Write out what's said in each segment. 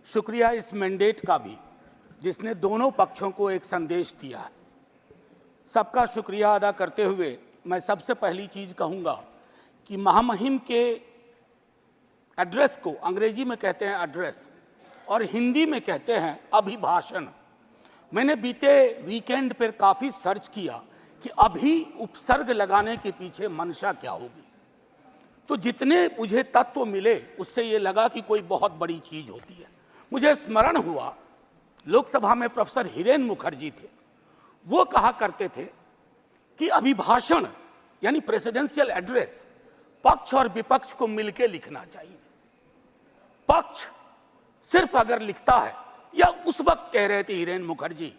शुक्रिया इस मैंडेट का भी जिसने दोनों पक्षों को एक संदेश दिया है। सबका शुक्रिया अदा करते हुए मैं सबसे पहली चीज कहूंगा कि महामहिम के एड्रेस को अंग्रेजी में कहते हैं एड्रेस और हिंदी में कहते हैं अभिभाषण। मैंने बीते वीकेंड पर काफी सर्च किया कि अभी उपसर्ग लगाने के पीछे मंशा क्या होगी, तो जितने मुझे तत्व मिले उससे ये लगा कि कोई बहुत बड़ी चीज होती है। मुझे स्मरण हुआ लोकसभा में प्रोफेसर हिरेन मुखर्जी थे, वो कहा करते थे कि अभिभाषण यानी प्रेसिडेंशियल एड्रेस पक्ष और विपक्ष को मिलकर लिखना चाहिए। पक्ष सिर्फ अगर लिखता है, या उस वक्त कह रहे थे हिरेन मुखर्जी,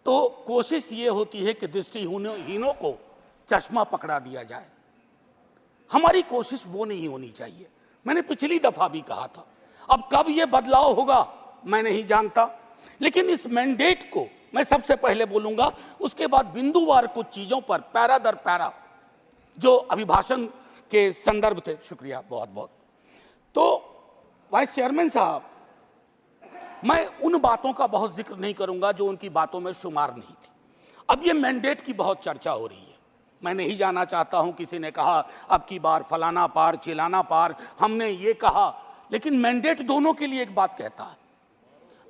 तो कोशिश ये होती है कि दृष्टिहीनों को चश्मा पकड़ा दिया जाए। हमारी कोशिश वो नहीं होनी चाहिए। मैंने पिछली दफा भी कहा था, अब कब ये बदलाव होगा मैं नहीं जानता, लेकिन इस मैंडेट को मैं सबसे पहले बोलूंगा, उसके बाद बिंदुवार कुछ चीजों पर पैरा दर पैरा जो अभिभाषण के संदर्भ थे। शुक्रिया बहुत बहुत। तो वाइस चेयरमैन साहब, मैं उन बातों का बहुत जिक्र नहीं करूंगा जो उनकी बातों में शुमार नहीं थी। अब ये मैंडेट की बहुत चर्चा हो रही है, मैं नहीं जाना चाहता हूं। किसी ने कहा अब की बार फलाना पार चिलाना पार, हमने ये कहा, लेकिन मैंडेट दोनों के लिए एक बात कहता है।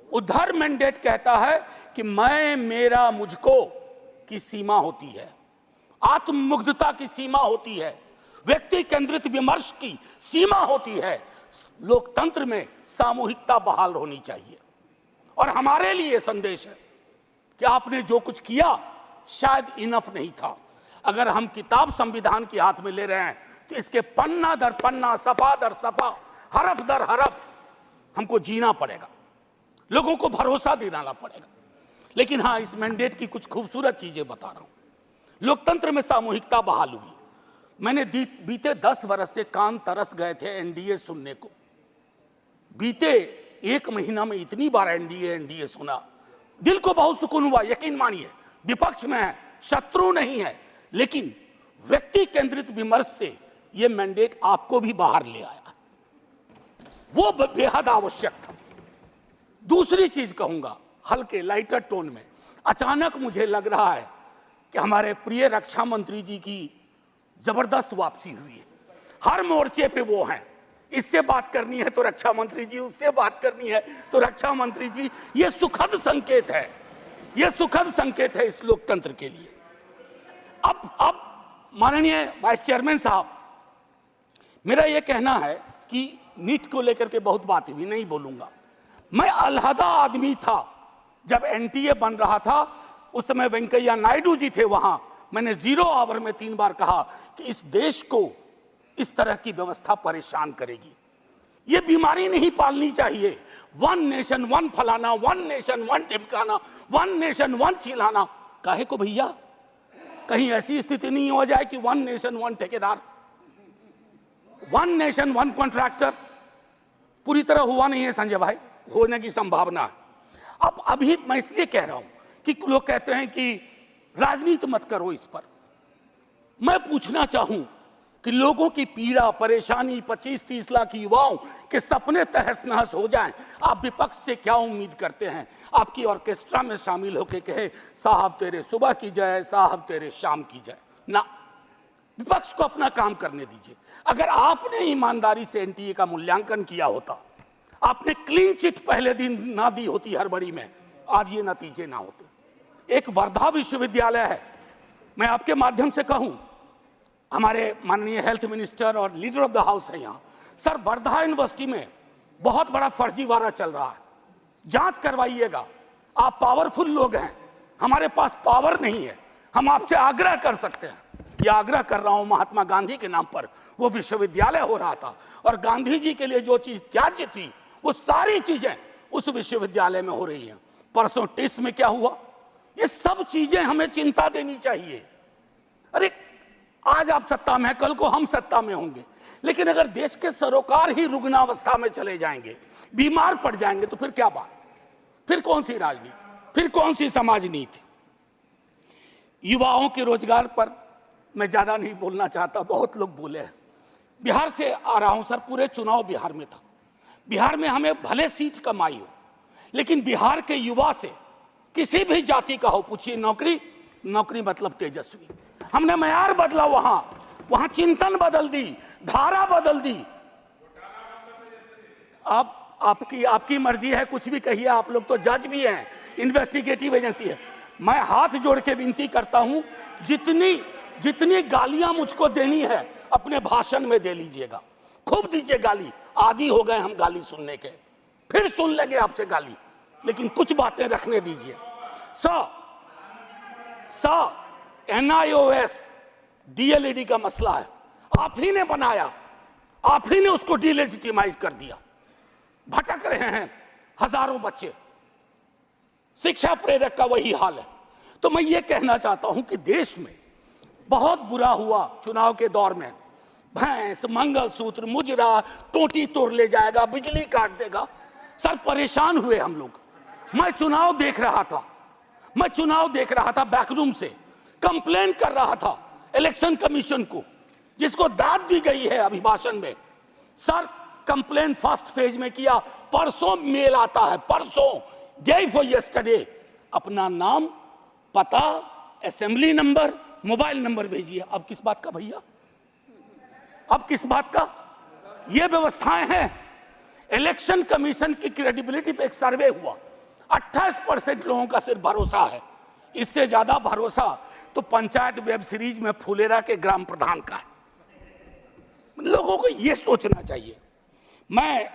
उधर मैंडेट कहता है कि मैं मेरा मुझको की सीमा होती है, आत्ममुग्धता की सीमा होती है, व्यक्ति केंद्रित विमर्श की सीमा होती है, लोकतंत्र में सामूहिकता बहाल होनी चाहिए। और हमारे लिए संदेश है कि आपने जो कुछ किया शायद इनफ नहीं था। अगर हम किताब संविधान के हाथ में ले रहे हैं तो इसके पन्ना दर पन्ना, सफा दर सफा, हरफ दर हरफ हमको जीना पड़ेगा, लोगों को भरोसा दिलाना पड़ेगा। लेकिन हाँ, इस मैंडेट की कुछ खूबसूरत चीजें बता रहा हूं। लोकतंत्र में सामूहिकता बहाल हुई। मैंने बीते 10 वर्ष से कान तरस गए थे एनडीए सुनने को। बीते 1 महीना में इतनी बार एनडीए सुना, दिल को बहुत सुकून हुआ। यकीन मानिए, विपक्ष में है, शत्रु नहीं है, लेकिन व्यक्ति केंद्रित विमर्श से यह मैंडेट आपको भी बाहर ले आया, वो बेहद आवश्यक था। दूसरी चीज कहूंगा हल्के लाइटर टोन में, अचानक मुझे लग रहा है कि हमारे प्रिय रक्षा मंत्री जी की जबरदस्त वापसी हुई है। हर मोर्चे पे वो हैं, इससे बात करनी है तो रक्षा मंत्री जी, उससे बात करनी है तो रक्षा मंत्री जी। ये सुखद संकेत है, ये सुखद संकेत है इस लोकतंत्र के लिए। अब माननीय वाइस चेयरमैन साहब, मेरा यह कहना है कि नीट को लेकर के बहुत बात हुई, नहीं बोलूंगा। मैं अलहदा आदमी था जब एनटीए बन रहा था, उस समय वेंकैया नायडू जी थे वहां। मैंने 0 आवर में 3 बार कहा कि इस देश को इस तरह की व्यवस्था परेशान करेगी, ये बीमारी नहीं पालनी चाहिए। 1 नेशन 1 फलाना, 1 नेशन 1 टिमकाना, 1 नेशन 1 चिल्लाना। काहे को भैया, कहीं ऐसी स्थिति नहीं हो जाए कि 1 नेशन 1 ठेकेदार, 1 नेशन 1 कॉन्ट्रैक्टर। पूरी तरह हुआ नहीं है संजय भाई, होने की संभावना है। अब अभी मैं इसलिए कह रहा हूं कि लोग कहते हैं कि राजनीति मत करो इस पर। मैं पूछना चाहूं कि लोगों की पीड़ा परेशानी, 25-30 लाख युवाओं के सपने तहस नहस हो जाएं, आप विपक्ष से क्या उम्मीद करते हैं? आपकी ऑर्केस्ट्रा में शामिल होकर कहे साहब तेरे सुबह की जय, साहब तेरे शाम की जय। ना, विपक्ष को अपना काम करने दीजिए। अगर आपने ईमानदारी से एनटीए का मूल्यांकन किया होता, आपने क्लीन चिट पहले दिन ना दी होती हड़बड़ी में, आज ये नतीजे ना होते। एक वर्धा विश्वविद्यालय है, मैं आपके माध्यम से कहूं, हमारे माननीय हेल्थ मिनिस्टर और लीडर ऑफ द हाउस है यहाँ। सर, वर्धा यूनिवर्सिटी में बहुत बड़ा फर्जीवाड़ा चल रहा है, जांच करवाइएगा। आप पावरफुल लोग हैं, हमारे पास पावर नहीं है। हम आपसे आग्रह कर सकते हैं, ये आग्रह कर रहा हूं महात्मा गांधी के नाम पर। वो विश्वविद्यालय हो रहा था और गांधी जी के लिए जो चीज त्याज्य थी वो सारी चीजें उस विश्वविद्यालय में हो रही हैं। परसों टिस में क्या हुआ, ये सब चीजें हमें चिंता देनी चाहिए। अरे आज आप सत्ता में हैं, कल को हम सत्ता में होंगे, लेकिन अगर देश के सरोकार ही रुग्णावस्था में चले जाएंगे, बीमार पड़ जाएंगे, तो फिर क्या बात, फिर कौन सी राजनीति, फिर कौन सी समाज नीति? युवाओं के रोजगार पर मैं ज्यादा नहीं बोलना चाहता, बहुत लोग बोले हैं। बिहार से आ रहा हूं सर, पूरे चुनाव बिहार में था। बिहार में हमें भले सीट कमाई हो, लेकिन बिहार के युवा से किसी भी जाति का हो, पूछिए नौकरी, नौकरी मतलब तेजस्वी। हमने मयार बदला, वहां चिंतन बदल दी, धारा बदल दी। आप आपकी मर्जी है, कुछ भी कहिए, आप लोग तो जज भी हैं, इन्वेस्टिगेटिव एजेंसी है। मैं हाथ जोड़ के विनती करता हूं, जितनी गालियां मुझको देनी है अपने भाषण में दे लीजिएगा, खूब दीजिए गाली। आदी हो गए हम गाली सुनने के, फिर सुन लेंगे आपसे गाली, लेकिन कुछ बातें रखने दीजिए। NIOS DLED का मसला है, आप ही ने बनाया, आप ही ने उसको डिलेजिटिमाइज कर दिया। भटक रहे हैं हजारों बच्चे, शिक्षा प्रेरक का वही हाल है। तो मैं ये कहना चाहता हूं कि देश में बहुत बुरा हुआ चुनाव के दौर में, भैंस, मंगलसूत्र, मुजरा, टोटी तोड़ ले जाएगा, बिजली काट देगा। सर परेशान हुए हम लोग। मैं चुनाव देख रहा था बैकरूम से, कंप्लेन कर रहा था इलेक्शन कमीशन को, जिसको दाद दी गई है अभिभाषण में। सर कंप्लेन फर्स्ट पेज में किया, परसों मेल आता है, परसों, डे फॉर यस्टरडे, अपना नाम, पता, असेंबली नंबर, मोबाइल नंबर भेजिए। अब किस बात का भैया, अब किस बात का? ये व्यवस्थाएं हैं। इलेक्शन कमीशन की क्रेडिबिलिटी पे एक सर्वे हुआ, 28% लोगों का सिर्फ भरोसा है। इससे ज्यादा भरोसा तो पंचायत वेब सीरीज में फुलेरा के ग्राम प्रधान का है। लोगों को यह सोचना चाहिए। मैं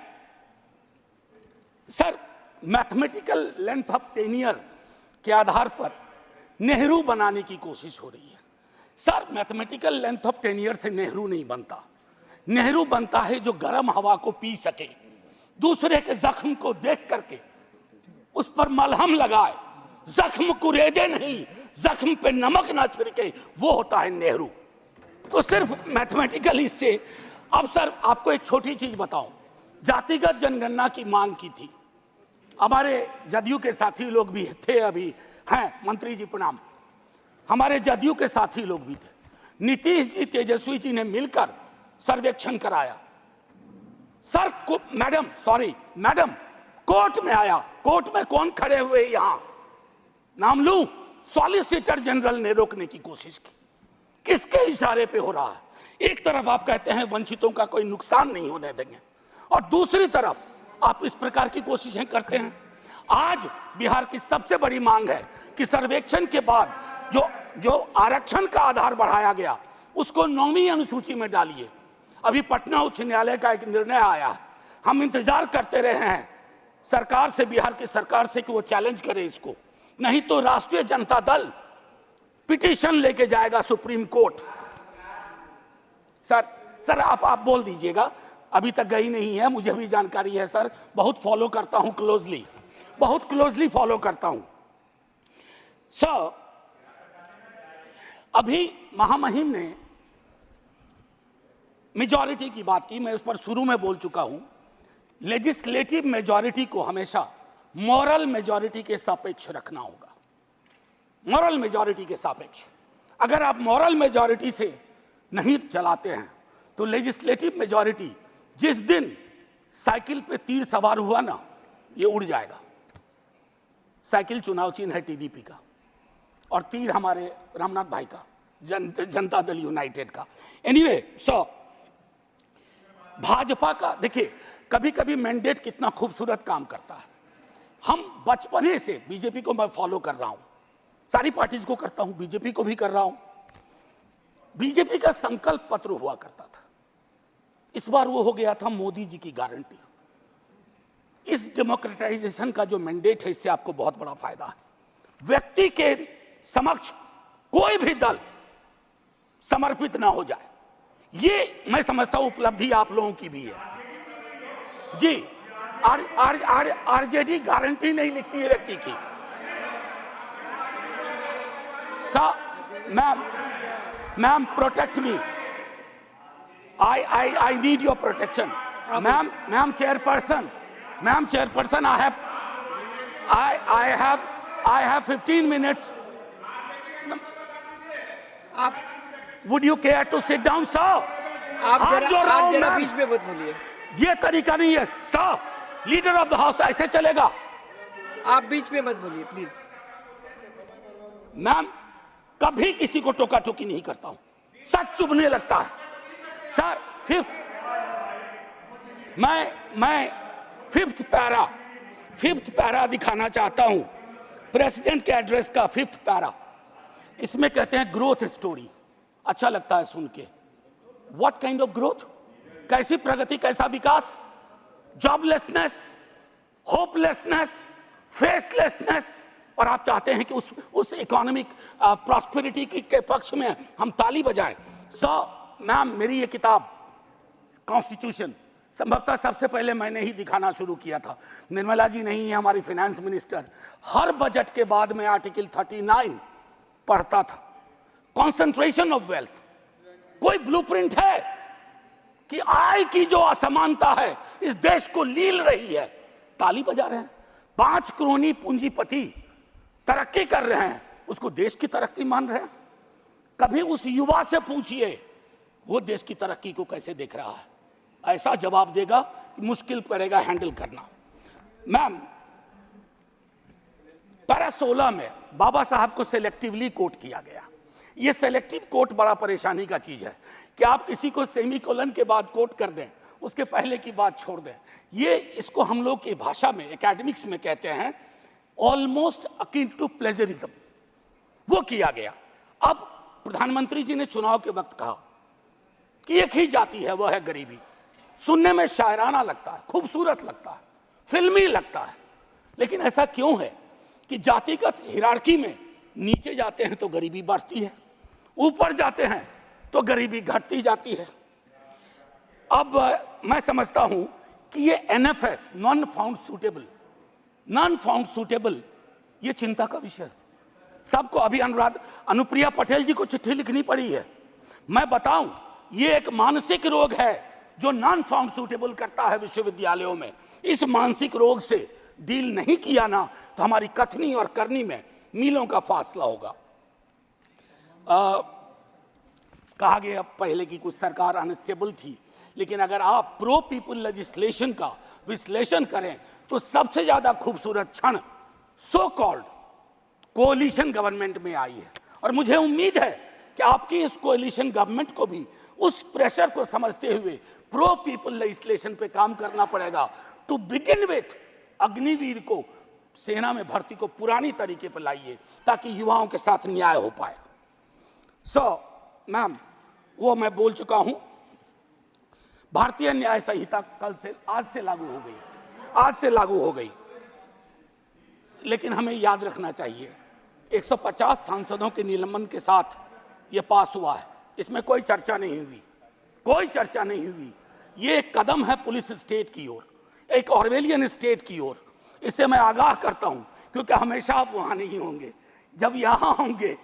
sir mathematical length of tenure के आधार पर नेहरू बनाने की कोशिश हो रही है। Sir mathematical length of tenure से नेहरू नहीं बनता। नेहरू बनता है जो गर्म हवा को पी सके, दूसरे के जख्म को देख करके उस पर मलहम लगाए, जख्म कुरेदे नहीं, जख्म पे नमक ना छिड़के, वो होता है नेहरू। तो सिर्फ मैथमेटिकल इससे। अब सर आपको एक छोटी चीज बताऊं, जातिगत जनगणना की मांग की थी, हमारे जदयू के साथी लोग भी थे, अभी हैं, मंत्री जी प्रणाम, हमारे जदयू के साथी लोग भी थे। नीतीश जी, तेजस्वी जी ने मिलकर सर्वेक्षण कराया। सर को मैडम कोर्ट में आया। कोर्ट में कौन खड़े हुए यहां, नाम लूं? सॉलिसिटर जनरल ने रोकने की कोशिश की। किसके इशारे पे हो रहा है? एक तरफ आप कहते हैं वंचितों का कोई नुकसान नहीं होने देंगे, और दूसरी तरफ आप इस प्रकार की कोशिशें करते हैं। आज बिहार की सबसे बड़ी मांग है कि सर्वेक्षण के बाद जो आरक्षण का आधार बढ़ाया गया उसको 9वीं अनुसूची में डालिए। अभी पटना उच्च न्यायालय का एक निर्णय आया है, हम इंतजार करते रहे हैं सरकार से, बिहार की सरकार से, कि वो चैलेंज करे इसको, नहीं तो राष्ट्रीय जनता दल पिटीशन लेके जाएगा सुप्रीम कोर्ट। सर आप बोल दीजिएगा, अभी तक गई नहीं है, मुझे भी जानकारी है सर, बहुत फॉलो करता हूं क्लोजली, बहुत क्लोजली फॉलो करता हूं। सर अभी महामहिम ने मेजॉरिटी की बात की, मैं उस पर शुरू में बोल चुका हूं। लेजिस्लेटिव मेजॉरिटी को हमेशा मॉरल मेजॉरिटी के सापेक्ष रखना होगा, मॉरल मेजॉरिटी के सापेक्ष। अगर आप मॉरल मेजॉरिटी से नहीं चलाते हैं तो लेजिस्लेटिव मेजॉरिटी जिस दिन साइकिल पे तीर सवार हुआ ना, ये उड़ जाएगा। साइकिल चुनाव चिन्ह है टीडीपी का, और तीर हमारे रामनाथ भाई का, जनता दल यूनाइटेड का। एनीवे, सो भाजपा का देखिए, कभी कभी मैंडेट कितना खूबसूरत काम करता है। हम बचपने से बीजेपी को मैं फॉलो कर रहा हूं, सारी पार्टीज को करता हूं, बीजेपी को भी कर रहा हूं। बीजेपी का संकल्प पत्र हुआ करता था, इस बार वो हो गया था मोदी जी की गारंटी। इस डेमोक्रेटाइजेशन का जो मैंडेट है, इससे आपको बहुत बड़ा फायदा है। व्यक्ति के समक्ष कोई भी दल समर्पित ना हो जाए, ये मैं समझता हूं उपलब्धि आप लोगों की भी है जी। आरजेडी गारंटी नहीं लिखती है व्यक्ति की। Ma'am protect me, I need your protection. Ma'am chairperson, I have 15 minutes. आप Would you care to sit down, sir? आप जरा बीच में मत बोलिए। ये तरीका नहीं है sir, leader of the house ऐसे चलेगा? आप बीच में मत बोलिए प्लीज। मैम, कभी किसी को टोका टोकी नहीं करता हूं, सच चुभने लगता है सर। मैं फिफ्थ पैरा दिखाना चाहता हूं, प्रेसिडेंट के एड्रेस का फिफ्थ पैरा। इसमें कहते हैं ग्रोथ स्टोरी, अच्छा लगता है सुन के। What kind of growth? कैसी प्रगति, कैसा विकास? Joblessness, hopelessness, फेसलेसनेस। और आप चाहते हैं कि उस इकोनॉमिक प्रॉस्पेरिटी के पक्ष में हम ताली बजाएं। सो मैम, मेरी ये किताब कॉन्स्टिट्यूशन संभवतः सबसे पहले मैंने ही दिखाना शुरू किया था। निर्मला जी नहीं है हमारी फाइनेंस मिनिस्टर। हर बजट के बाद में आर्टिकल 39 पढ़ता था। कॉन्सेंट्रेशन ऑफ वेल्थ, कोई ब्लूप्रिंट है कि आय की जो असमानता है इस देश को लील रही है, ताली बजा रहे हैं। 5 करोड़ पूंजीपति तरक्की कर रहे हैं, उसको देश की तरक्की मान रहे हैं। कभी उस युवा से पूछिए वो देश की तरक्की को कैसे देख रहा है, ऐसा जवाब देगा कि मुश्किल पड़ेगा हैंडल करना। मैम, पैरा 16 में बाबा साहब को सेलेक्टिवली कोट किया गया। ये सेलेक्टिव कोट बड़ा परेशानी का चीज है कि आप किसी को सेमीकोलन के बाद कोट कर दें, उसके पहले की बात छोड़ दें। ये इसको हम लोग की भाषा में, एकेडमिक्स में कहते हैं ऑलमोस्ट अकिन टू प्लेजरिज्म। वो किया गया। अब प्रधानमंत्री जी ने चुनाव के वक्त कहा कि एक ही जाति है, वह है गरीबी। सुनने में शायराना लगता है, खूबसूरत लगता है, फिल्मी लगता है, लेकिन ऐसा क्यों है कि जातिगत हिरार्की में नीचे जाते हैं तो गरीबी बढ़ती है, ऊपर जाते हैं तो गरीबी घटती जाती है। अब मैं समझता हूं कि ये NFS, नॉन फाउंड सूटेबल, ये चिंता का विषय है सबको। अभी अनुप्रिया पटेल जी को चिट्ठी लिखनी पड़ी है। मैं बताऊं, ये एक मानसिक रोग है जो नॉन फाउंड सूटेबल करता है विश्वविद्यालयों में। इस मानसिक रोग से डील नहीं किया ना तो हमारी कथनी और करनी में मीलों का फासला होगा। कहा गया पहले की कुछ सरकार अनस्टेबल थी, लेकिन अगर आप प्रो पीपल लेजिस्लेशन का विश्लेषण करें तो सबसे ज्यादा खूबसूरत क्षण सो कॉल्ड कोalition गवर्नमेंट में आई है। और मुझे उम्मीद है कि आपकी इस कोalition गवर्नमेंट को भी उस प्रेशर को समझते हुए प्रो पीपल लेजिस्लेशन पे काम करना पड़ेगा। टू बिगिन विथ, अग्निवीर को सेना में भर्ती को पुरानी तरीके पर लाइए ताकि युवाओं के साथ न्याय हो पाए। मैम, वो मैं बोल चुका हूं। भारतीय न्याय संहिता आज से लागू हो गई, लेकिन हमें याद रखना चाहिए 150 सांसदों के निलंबन के साथ यह पास हुआ है। इसमें कोई चर्चा नहीं हुई। ये एक कदम है पुलिस स्टेट की ओर, एक ऑर्वेलियन स्टेट की ओर। इससे मैं आगाह करता हूं, क्योंकि हमेशा आप वहां नहीं होंगे। जब यहां होंगे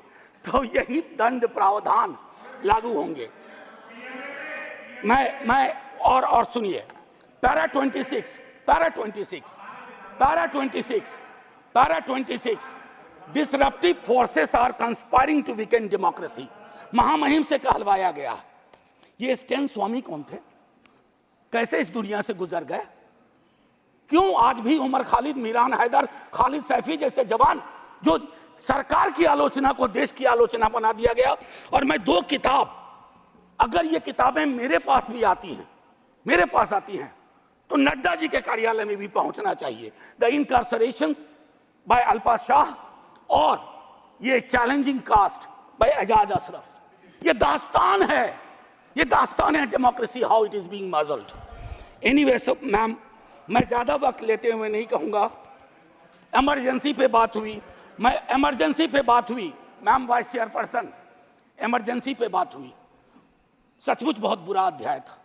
तो यही दंड प्रावधान लागू होंगे। मैं और सुनिए, para 26 disruptive forces are conspiring to weaken democracy, महामहिम से कहलवाया गया। ये स्टैन स्वामी कौन थे? कैसे इस दुनिया से गुजर गए? क्यों आज भी उमर खालिद, मीरान हैदर, खालिद सैफी जैसे जवान, जो सरकार की आलोचना को देश की आलोचना बना दिया गया। और मैं 2 किताब, अगर ये किताबें मेरे पास आती हैं तो नड्डा जी के कार्यालय में भी पहुंचना चाहिए। The incarcerations by Alpa Shah और ये challenging caste by Ejaz Ashraf. ये दास्तान है democracy, how it is being muzzled. Anyway, ma'am, मैं ज्यादा वक्त लेते हुए नहीं कहूंगा। इमरजेंसी पे बात हुई, मैम वाइस चेयरपर्सन, इमरजेंसी पे बात हुई। सचमुच बहुत बुरा अध्याय था,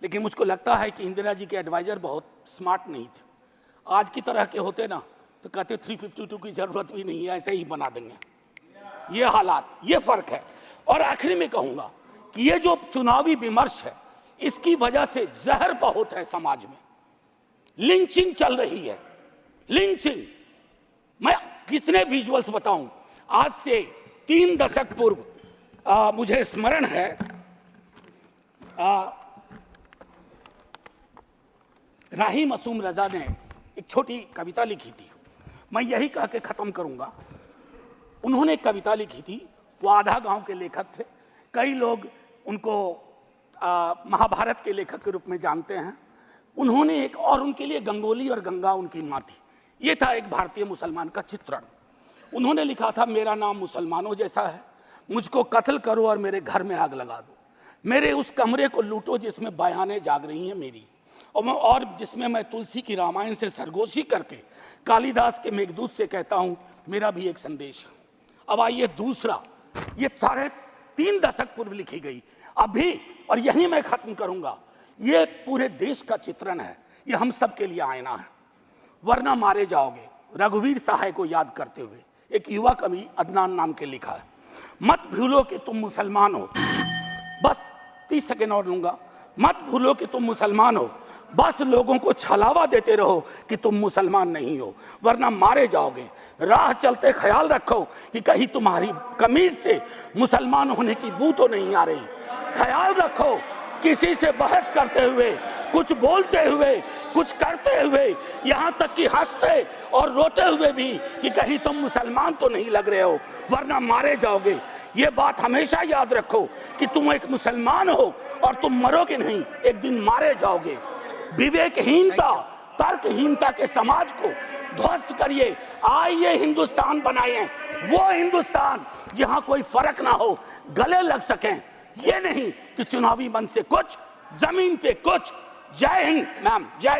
लेकिन मुझको लगता है कि इंदिरा जी के एडवाइजर बहुत स्मार्ट नहीं थे। आज की तरह के होते ना तो कहते 352 की जरूरत भी नहीं है, ऐसे ही बना देंगे। ये हालात, ये फर्क है। और आखिरी में कहूंगा कि ये जो चुनावी विमर्श है, इसकी वजह से जहर बहुत है समाज में। लिंचिंग चल रही है, लिंचिंग। मैं कितने विजुअल्स बताऊं। आज से 3 दशक पूर्व मुझे स्मरण है, राही मासूम रजा ने एक छोटी कविता लिखी थी, मैं यही कह के ख़त्म करूंगा। उन्होंने एक कविता लिखी थी, वो आधा गांव के लेखक थे, कई लोग उनको महाभारत के लेखक के रूप में जानते हैं। उन्होंने एक, और उनके लिए गंगोली और गंगा उनकी माँ थी। ये था एक भारतीय मुसलमान का चित्रण। उन्होंने लिखा था, मेरा नाम मुसलमानों जैसा है, मुझको कत्ल करो और मेरे घर में आग लगा दो, मेरे उस कमरे को लूटो जिसमें बयानें जाग रही हैं मेरी, और जिसमें मैं तुलसी की रामायण से सरगोशी करके कालिदास के मेघदूत से कहता हूं मेरा भी एक संदेश है। अब आइए दूसरा, ये 3.5 दशक पूर्व लिखी गई अभी, और यही मैं खत्म करूंगा। ये पूरे देश का चित्रण है, ये हम सब के लिए आईना है। वरना मारे जाओगे, रघुवीर सहाय को याद करते हुए एक युवा कवि अदनान नाम के लिखा है। मत भूलो कि तुम मुसलमान हो, बस 30 सेकेंड और लूंगा। मत भूलो कि तुम मुसलमान हो, बस लोगों को छलावा देते रहो कि तुम मुसलमान नहीं हो, वरना मारे जाओगे। राह चलते ख्याल रखो कि कहीं तुम्हारी कमीज से मुसलमान होने की बू तो नहीं आ रही। ख्याल रखो किसी से बहस करते हुए, कुछ बोलते हुए, कुछ करते हुए, यहाँ तक कि हंसते और रोते हुए भी कि कहीं तुम मुसलमान तो नहीं लग रहे हो, वरना मारे जाओगे। ये बात हमेशा याद रखो कि तुम एक मुसलमान हो और तुम मरोगे नहीं, एक दिन मारे जाओगे। विवेकहीनता, तर्कहीनता के समाज को ध्वस्त करिए। आइए हिंदुस्तान बनाइए, वो हिंदुस्तान जहां कोई फर्क ना हो, गले लग सकें। ये नहीं कि चुनावी मंच से कुछ, जमीन पे कुछ। जय हिंद मैम, जय।